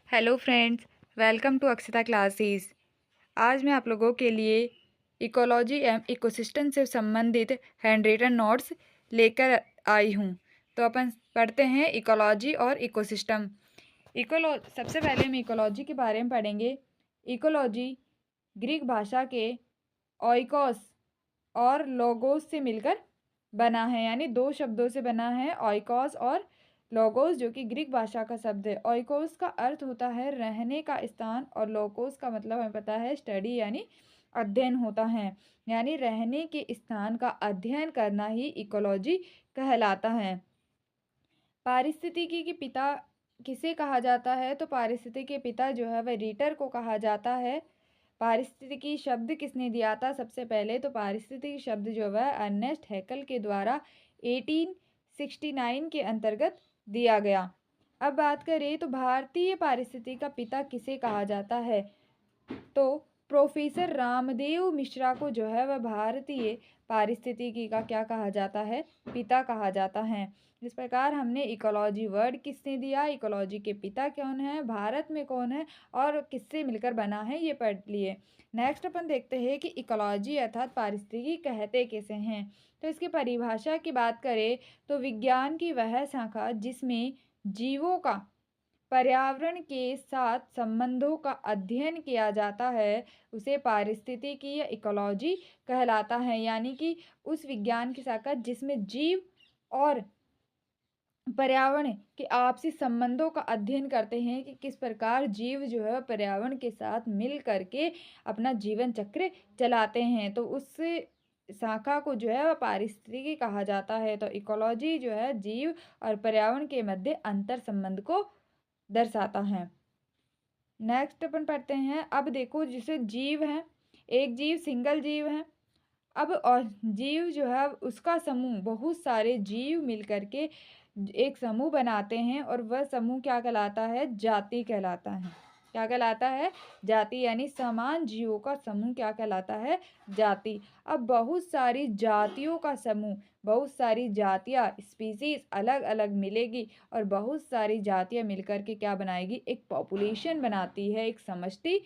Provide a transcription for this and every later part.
Hello friends, welcome to Akshata classes. आज मैं आप लोगों के लिए इकोलॉजी एवं इकोसिस्टम से संबंधित हैंड रिटन नोट्स लेकर आई हूँ। तो अपन पढ़ते हैं इकोलॉजी और इकोसिस्टम। सबसे पहले हम इकोलॉजी के बारे में पढ़ेंगे। इकोलॉजी ग्रीक भाषा के ओइकोस और लोगोस से मिलकर बना है, यानी दो शब्दों से बना है, ओइकोस और लोगोस, जो कि ग्रीक भाषा का शब्द है। ओइकोस का अर्थ होता है रहने का स्थान और लोगोस का मतलब हमें पता है स्टडी यानी अध्ययन होता है, यानी रहने के स्थान का अध्ययन करना ही इकोलॉजी कहलाता है। पारिस्थितिकी के पिता किसे कहा जाता है? तो पारिस्थितिकी के पिता जो है वह रीटर को कहा जाता है। पारिस्थितिकी शब्द किसने दिया था? सबसे पहले तो पारिस्थितिकी शब्द जो है अर्नेस्ट हैकल के द्वारा 1869 के अंतर्गत दिया गया। अब बात करें तो भारतीय पारिस्थितिकी का पिता किसे कहा जाता है? तो प्रोफेसर रामदेव मिश्रा को जो है वह भारतीय पारिस्थितिकी का क्या कहा जाता है? पिता कहा जाता है। इस प्रकार हमने इकोलॉजी वर्ड किसने दिया, इकोलॉजी के पिता कौन है, भारत में कौन है और किससे मिलकर बना है, ये पढ़ लिए। नेक्स्ट अपन देखते हैं कि इकोलॉजी अर्थात पारिस्थितिकी कहते किसे हैं। तो इसकी परिभाषा की बात करें तो विज्ञान की वह शाखा जिसमें जीवों का पर्यावरण के साथ संबंधों का अध्ययन किया जाता है उसे पारिस्थितिकी या इकोलॉजी कहलाता है, यानी कि उस विज्ञान की शाखा जिसमें जीव और पर्यावरण के आपसी संबंधों का अध्ययन करते हैं कि किस प्रकार जीव जो है पर्यावरण के साथ मिल करके अपना जीवन चक्र चलाते हैं, तो उस शाखा को जो है वह पारिस्थितिकी कहा जाता है। तो इकोलॉजी जो है जीव और पर्यावरण के मध्य अंतर संबंध को दर्शाता है। नेक्स्ट अपन पढ़ते हैं। अब देखो, जैसे जीव है, एक जीव सिंगल जीव है। अब और जीव जो है उसका समूह, बहुत सारे जीव मिलकर के एक समूह बनाते हैं और वह समूह क्या कहलाता है? जाति कहलाता है। क्या कहलाता है? जाति, यानी समान जीवों का समूह क्या कहलाता है? जाति। अब बहुत सारी जातियों का समूह, बहुत सारी जातियां, स्पीसीज अलग अलग मिलेगी और बहुत सारी जातियां मिलकर के क्या बनाएगी? एक पॉपुलेशन बनाती है, एक समष्टि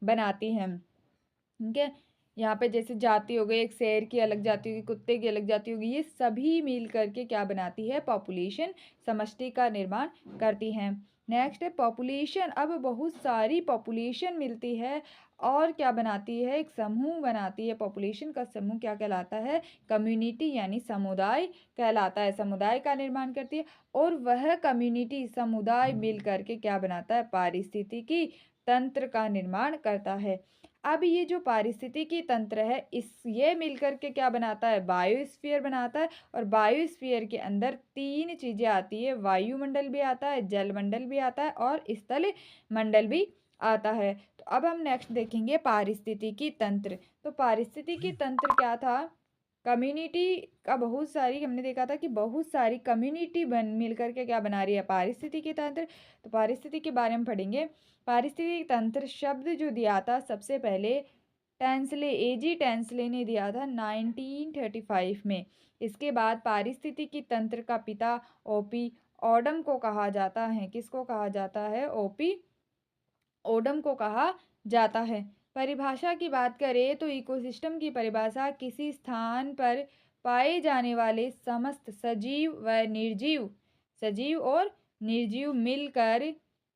बनाती है। ठीक है, यहाँ पे जैसे जाति हो गई, एक शेर की अलग जाति होगी, कुत्ते की अलग जाति होगी, ये सभी मिल करके क्या बनाती है? पॉपुलेशन, समष्टि का निर्माण करती हैं। नेक्स्ट है पॉपुलेशन। अब बहुत सारी पॉपुलेशन मिलती है और क्या बनाती है? एक समूह बनाती है। पॉपुलेशन का समूह क्या कहलाता है? कम्युनिटी यानी समुदाय कहलाता है। समुदाय का निर्माण करती है और वह कम्युनिटी, समुदाय मिल करके क्या बनाता है? पारिस्थितिकी तंत्र का निर्माण करता है। अब ये जो पारिस्थितिकी तंत्र है, ये मिलकर के क्या बनाता है? बायोस्फीयर बनाता है। और बायोस्फीयर के अंदर तीन चीजें आती है, वायुमंडल भी आता है, जलमंडल भी आता है और स्थल मंडल भी आता है। तो अब हम नेक्स्ट देखेंगे पारिस्थितिकी तंत्र। तो पारिस्थितिकी तंत्र क्या था? कम्युनिटी का, बहुत सारी, हमने देखा था कि बहुत सारी कम्युनिटी बन मिल करके क्या बना रही है? पारिस्थितिकी तंत्र। तो पारिस्थितिकी के बारे में पढ़ेंगे। पारिस्थितिकी तंत्र शब्द जो दिया था सबसे पहले टेंसले, एजी टेंसले ने दिया था 1935 में। इसके बाद पारिस्थितिकी तंत्र का पिता ओपी ओडम को कहा जाता है। किसको कहा जाता है? ओपी ओडम को कहा जाता है। परिभाषा की बात करें तो इकोसिस्टम की परिभाषा किसी स्थान पर पाए जाने वाले समस्त सजीव व निर्जीव, सजीव और निर्जीव मिलकर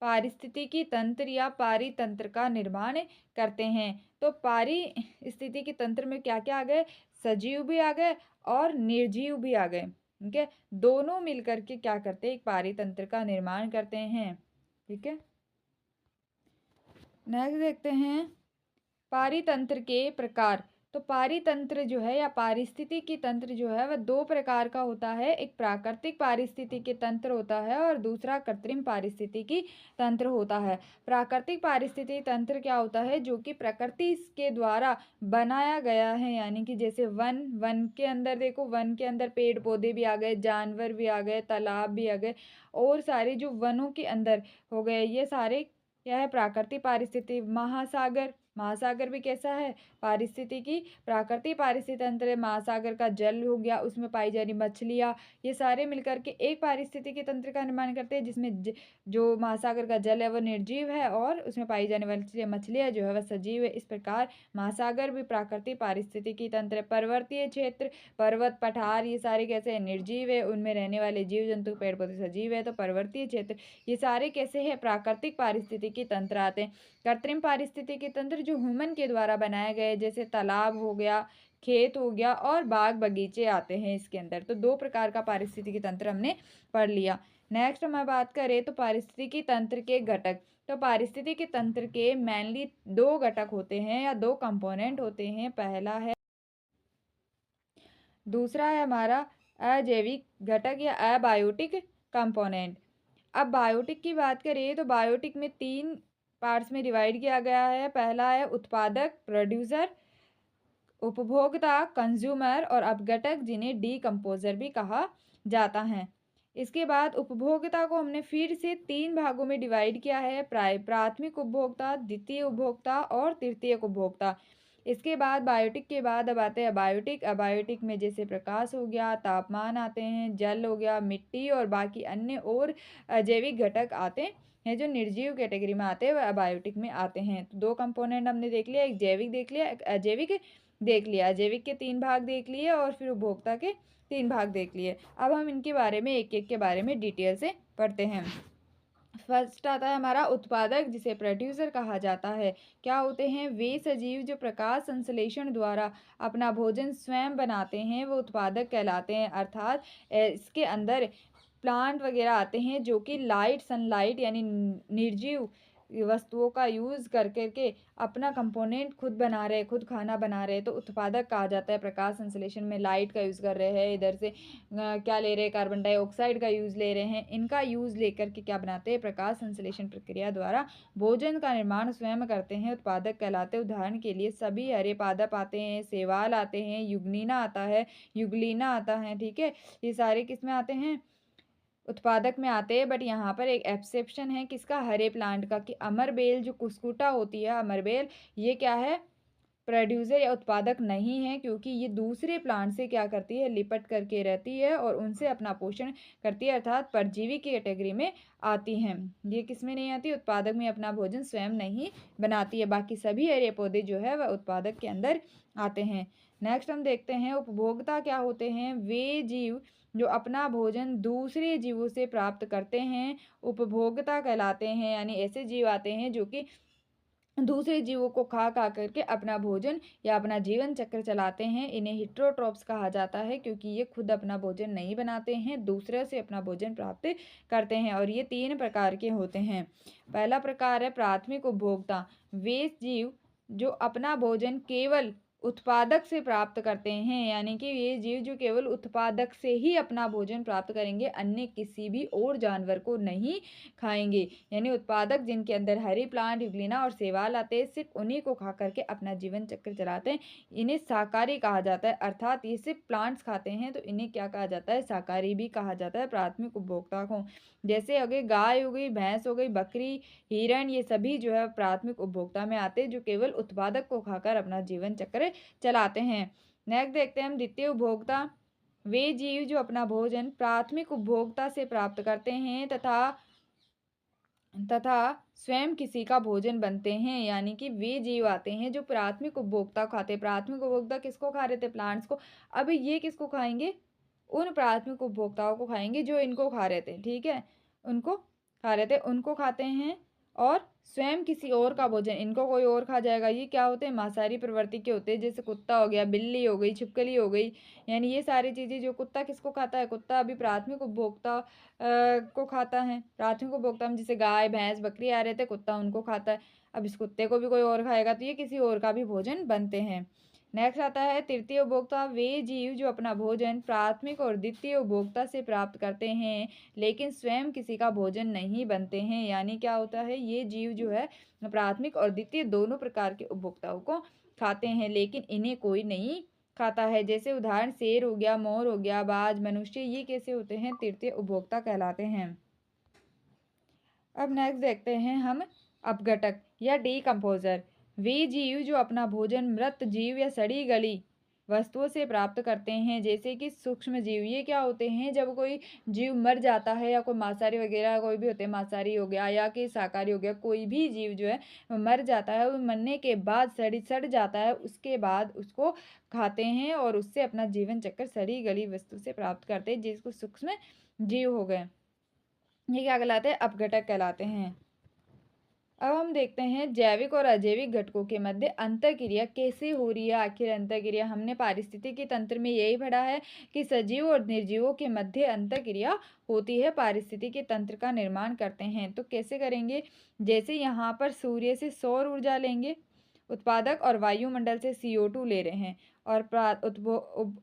पारिस्थितिकी तंत्र या पारितंत्र का निर्माण करते हैं। तो पारिस्थितिकी तंत्र में क्या क्या आ गए? सजीव भी आ गए और निर्जीव भी आ गए। ठीक है, दोनों मिलकर के क्या करते हैं? एक पारितंत्र का निर्माण करते हैं। ठीक है, नेक्स्ट देखते हैं पारितंत्र के प्रकार। तो पारितंत्र जो है या पारिस्थितिकी तंत्र जो है वह दो प्रकार का होता है। एक प्राकृतिक पारिस्थितिकी तंत्र होता है और दूसरा कृत्रिम पारिस्थितिकी तंत्र होता है। प्राकृतिक पारिस्थितिकी तंत्र क्या होता है? जो कि प्रकृति के द्वारा बनाया गया है, यानी कि जैसे वन, वन के अंदर देखो, वन के अंदर पेड़ पौधे भी आ गए, जानवर भी आ गए, तालाब भी आ गए और सारे जो वनों के अंदर हो गए, ये सारे क्या है? प्राकृतिक पारिस्थिति। महासागर, महासागर भी कैसा है, पारिस्थितिकी प्राकृतिक पारिस्थितिक तंत्र है। महासागर का जल हो गया, उसमें पाई जा रही मछलियाँ, ये सारे मिलकर के एक पारिस्थितिकी तंत्र का निर्माण करते हैं, जिसमें जो महासागर का जल है वो निर्जीव है और उसमें पाई जाने वाली मछलियाँ जो है वह सजीव है। इस प्रकार महासागर भी प्राकृतिक पारिस्थितिकी तंत्र है। पर्वतीय क्षेत्र, पर्वत, पठार, ये सारे कैसे हैं, निर्जीव है, उनमें रहने वाले जीव जंतु पेड़ पौधे सजीव है। तो पर्वतीय क्षेत्र ये सारे कैसे हैं, प्राकृतिक पारिस्थितिकी तंत्र आते हैं। कृत्रिम पारिस्थितिकी तंत्र जो ह्यूमन के द्वारा बनाए गए, जैसे तालाब हो गया, खेत हो गया और बाग बगीचे आते हैं इसके अंदर। तो दो प्रकार का पारिस्थितिकी तंत्र हमने पढ़ लिया। नेक्स्ट हम बात करें तो पारिस्थितिकी तंत्र के घटक। तो पारिस्थितिकी तंत्र के मेनली दो घटक होते हैं या दो कंपोनेंट होते हैं। पहला है, दूसरा है हमारा अजैविक घटक या अबायोटिक कंपोनेंट। अब बायोटिक की बात करें तो बायोटिक में 3 पार्ट्स में डिवाइड किया गया है। पहला है उत्पादक, प्रोड्यूसर, उपभोक्ता, कंज्यूमर, और अपघटक जिन्हें डीकम्पोजर भी कहा जाता है। इसके बाद उपभोक्ता को हमने फिर से 3 भागों में डिवाइड किया है, प्राथमिक उपभोक्ता, द्वितीय उपभोक्ता और तृतीयक उपभोक्ता। इसके बाद बायोटिक के बाद अब आते हैं अबायोटिक। अबायोटिक में जैसे प्रकाश हो गया, तापमान आते हैं, जल हो गया, मिट्टी और बाकी अन्य और अजैविक घटक आते हैं जो निर्जीव कैटेगरी में आते हैं, वह अबायोटिक में आते हैं। तो दो कंपोनेंट हमने देख लिया, एक जैविक देख लिया, एक अजैविक देख लिया। जैविक के 3 भाग देख लिए और फिर उपभोक्ता के 3 भाग देख लिए। अब हम इनके बारे में एक एक के बारे में डिटेल से पढ़ते हैं। फर्स्ट आता है हमारा उत्पादक, जिसे प्रोड्यूसर कहा जाता है। क्या होते हैं, वे सजीव जो प्रकाश संश्लेषण द्वारा अपना भोजन स्वयं बनाते हैं, वो उत्पादक कहलाते हैं। अर्थात इसके अंदर प्लांट वगैरह आते हैं जो कि लाइट, सनलाइट यानी निर्जीव वस्तुओं का यूज़ कर करके अपना कंपोनेंट खुद बना रहे, खुद खाना बना रहे, तो उत्पादक कहा जाता है। प्रकाश संश्लेषण में लाइट का यूज़ कर रहे हैं, इधर से क्या ले रहे हैं, कार्बन डाइऑक्साइड का यूज़ ले रहे हैं, इनका यूज़ लेकर के क्या बनाते हैं, प्रकाश संश्लेषण प्रक्रिया द्वारा भोजन का निर्माण स्वयं करते हैं, उत्पादक कहलाते हैं। उदाहरण के लिए सभी हरे पादप आते हैं, शैवाल आते हैं, युग्निना आता है, युगलीना आता है, ठीक है। ये सारे किस में आते हैं, उत्पादक में आते हैं। बट यहाँ पर एक एक्सेप्शन है किसका, हरे प्लांट का, कि अमरबेल जो कुस्कुटा होती है, अमरबेल, ये क्या है, प्रोड्यूसर या उत्पादक नहीं है, क्योंकि ये दूसरे प्लांट से क्या करती है, लिपट करके रहती है और उनसे अपना पोषण करती है, अर्थात परजीवी की कैटेगरी में आती हैं। ये किस में नहीं आती, उत्पादक में अपना भोजन स्वयं नहीं बनाती है। बाकी सभी हरे पौधे जो है वह उत्पादक के अंदर आते हैं। नेक्स्ट हम देखते हैं उपभोक्ता क्या होते हैं, वे जीव जो अपना भोजन दूसरे जीवों से प्राप्त करते हैं, उपभोक्ता कहलाते हैं। यानी ऐसे जीव आते हैं जो कि दूसरे जीवों को खा खा करके अपना भोजन या अपना जीवन चक्र चलाते हैं। इन्हें हिट्रोट्रॉप्स कहा जाता है, क्योंकि ये खुद अपना भोजन नहीं बनाते हैं, दूसरे से अपना भोजन प्राप्त करते हैं। और ये 3 प्रकार के होते हैं। पहला प्रकार है प्राथमिक उपभोक्ता, वे जीव जो अपना भोजन केवल उत्पादक से प्राप्त करते हैं। यानी कि ये जीव जो केवल उत्पादक से ही अपना भोजन प्राप्त करेंगे, अन्य किसी भी और जानवर को नहीं खाएंगे। यानी उत्पादक जिनके अंदर हरी प्लांट, युग्लिना और शैवाल आते हैं, सिर्फ उन्हीं को खा करके अपना जीवन चक्र चलाते हैं, इन्हें शाकाहारी कहा जाता है। अर्थात ये सिर्फ प्लांट्स खाते हैं, तो इन्हें क्या कहा जाता है, शाकाहारी भी कहा जाता है प्राथमिक उपभोक्ता को। जैसे हो गई गाय, हो गई भैंस, हो गई बकरी, हिरण, ये सभी जो है प्राथमिक उपभोक्ता में आते हैं, जो केवल उत्पादक को खाकर अपना जीवन चक्र चलाते हैं। नेक्स्ट देखते हैं हम द्वितीय उपभोक्ता, वे जीव जो अपना भोजन प्राथमिक उपभोक्ता से प्राप्त करते हैं तथा स्वयं किसी का भोजन बनते हैं। यानी कि वे जीव आते हैं जो प्राथमिक उपभोक्ता खाते हैं। प्राथमिक उपभोक्ता किसको खा रहे थे, प्लांट्स को। अब ये किसको खाएंगे, उन प्राथमिक उपभोक्ताओं को खाएंगे जो इनको खा रहे थे, ठीक है, उनको खा रहे थे, उनको खाते हैं और स्वयं किसी और का भोजन, इनको कोई और खा जाएगा। ये क्या होते हैं, मांसाहारी प्रवृत्ति के होते हैं। जैसे कुत्ता हो गया, बिल्ली हो गई, छिपकली हो गई, यानी ये सारी चीज़ें। जो कुत्ता किसको खाता है, कुत्ता अभी प्राथमिक उपभोक्ता को खाता है। प्राथमिक उपभोक्ता में जैसे गाय, भैंस, बकरी आ रहे थे, कुत्ता उनको खाता है। अब इस कुत्ते को भी कोई और खाएगा, तो ये किसी और का भी भोजन बनते हैं। नेक्स्ट आता है तृतीय उपभोक्ता, वे जीव जो अपना भोजन प्राथमिक और द्वितीय उपभोक्ता से प्राप्त करते हैं, लेकिन स्वयं किसी का भोजन नहीं बनते हैं। यानी क्या होता है, ये जीव जो है प्राथमिक और द्वितीय दोनों प्रकार के उपभोक्ताओं को खाते हैं, लेकिन इन्हें कोई नहीं खाता है। जैसे उदाहरण शेर हो गया, मोर हो गया, बाज, मनुष्य, ये कैसे होते हैं, तृतीय उपभोक्ता कहलाते हैं। अब नेक्स्ट देखते हैं हम अपघटक या डीकम्पोजर। वे जीव जो अपना भोजन मृत जीव या सड़ी गली वस्तुओं से प्राप्त करते हैं, जैसे कि सूक्ष्म जीव। ये क्या होते हैं, जब कोई जीव मर जाता है या कोई मांसाहारी वगैरह कोई भी होते हैं, मांसाहारी हो गया या कि शाकाहारी हो गया, कोई भी जीव जो है मर जाता है, वो मरने के बाद सड़ जाता है, उसके बाद उसको खाते हैं और उससे अपना जीवन चक्र सड़ी गली वस्तु से प्राप्त करते हैं, जिसको सूक्ष्म जीव हो गए। ये क्या कहलाते हैं, अपघटक कहलाते हैं। अब हम देखते हैं जैविक और अजैविक घटकों के मध्य अंतरक्रिया कैसे हो रही है। आखिर अंतरक्रिया हमने पारिस्थितिकी तंत्र में यही पढ़ा है कि सजीव और निर्जीवों के मध्य अंतरक्रिया होती है, पारिस्थितिकी तंत्र का निर्माण करते हैं। तो कैसे करेंगे, जैसे यहाँ पर सूर्य से सौर ऊर्जा लेंगे, उत्पादक और वायुमंडल से CO2 ले रहे हैं और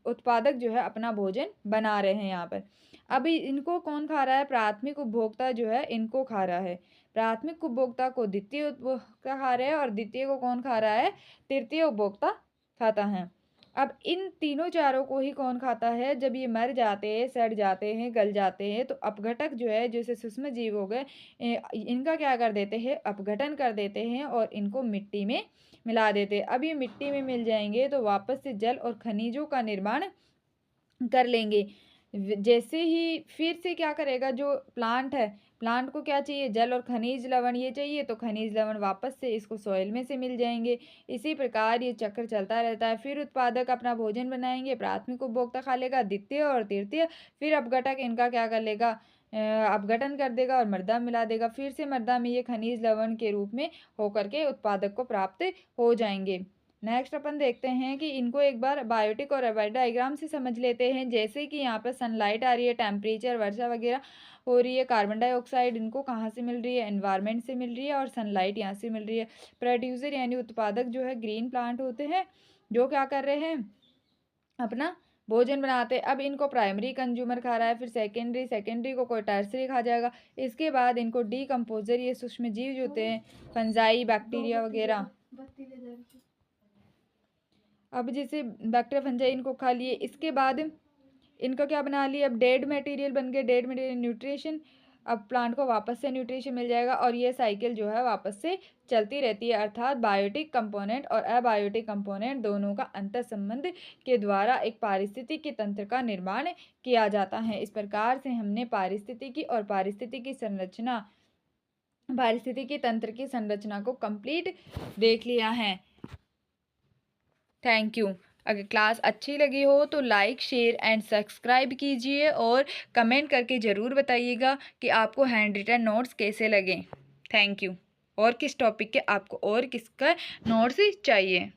उत्पादक जो है अपना भोजन बना रहे हैं यहाँ पर। अभी इनको कौन खा रहा है, प्राथमिक उपभोक्ता जो है इनको खा रहा है। प्राथमिक उपभोक्ता को द्वितीय उपभोक्ता खा रहे हैं और द्वितीय को कौन खा रहा है, तृतीय उपभोक्ता खाता है। अब इन तीनों चारों को ही कौन खाता है, जब ये मर जाते हैं, सड़ जाते हैं, गल जाते हैं, तो अपघटक जो है जैसे सूक्ष्म जीव हो गए, इनका क्या कर देते हैं, अपघटन कर देते हैं और इनको मिट्टी में मिला देते हैं। अब ये मिट्टी में मिल जाएंगे तो वापस से जल और खनिजों का निर्माण कर लेंगे। जैसे ही फिर से क्या करेगा, जो प्लांट है, प्लांट को क्या चाहिए, जल और खनिज लवण ये चाहिए, तो खनिज लवण वापस से इसको सॉइल में से मिल जाएंगे। इसी प्रकार ये चक्र चलता रहता है। फिर उत्पादक अपना भोजन बनाएंगे, प्राथमिक उपभोक्ता खा लेगा, द्वितीय और तृतीय, फिर अपघटक इनका क्या कर लेगा, अपघटन कर देगा और मृदा मिला देगा। फिर से मृदा में ये खनिज लवण के रूप में होकर के उत्पादक को प्राप्त हो जाएंगे। नेक्स्ट अपन देखते हैं कि इनको एक बार बायोटिक और एबायोटिक डायग्राम से समझ लेते हैं। जैसे कि यहाँ पर सनलाइट आ रही है, टेम्परेचर, वर्षा वगैरह हो रही है, कार्बन डाइऑक्साइड इनको कहाँ से मिल रही है, एनवायरनमेंट से मिल रही है और सनलाइट यहाँ से मिल रही है। प्रोड्यूसर यानी उत्पादक जो है ग्रीन प्लांट होते हैं, जो क्या कर रहे हैं, अपना भोजन बनाते हैं। अब इनको प्राइमरी कंज्यूमर खा रहा है, फिर सेकेंडरी को कोई टर्सरी खा जाएगा। इसके बाद इनको डीकम्पोजर, ये सूक्ष्म जीव जो होते हैं, फंजाई, बैक्टीरिया वगैरह, अब जैसे बैक्टीरिया फंजाई इनको खा लिए, इसके बाद इनका क्या बना लिया, अब डेड मटेरियल बन गए, डेड मटेरियल न्यूट्रिशन, अब प्लांट को वापस से न्यूट्रिशन मिल जाएगा और ये साइकिल जो है वापस से चलती रहती है। अर्थात बायोटिक कंपोनेंट और अबायोटिक कंपोनेंट दोनों का अंतर संबंध के द्वारा एक पारिस्थितिकी तंत्र का निर्माण किया जाता है। इस प्रकार से हमने पारिस्थितिकी और पारिस्थितिकी तंत्र की संरचना को कंप्लीट देख लिया है। Thank you. अगर क्लास अच्छी लगी हो तो लाइक, शेयर एंड सब्सक्राइब कीजिए और कमेंट करके ज़रूर बताइएगा कि आपको हैंड रिटन नोट्स कैसे लगे। Thank you. और किस टॉपिक के आपको और किसका नोट्स चाहिए।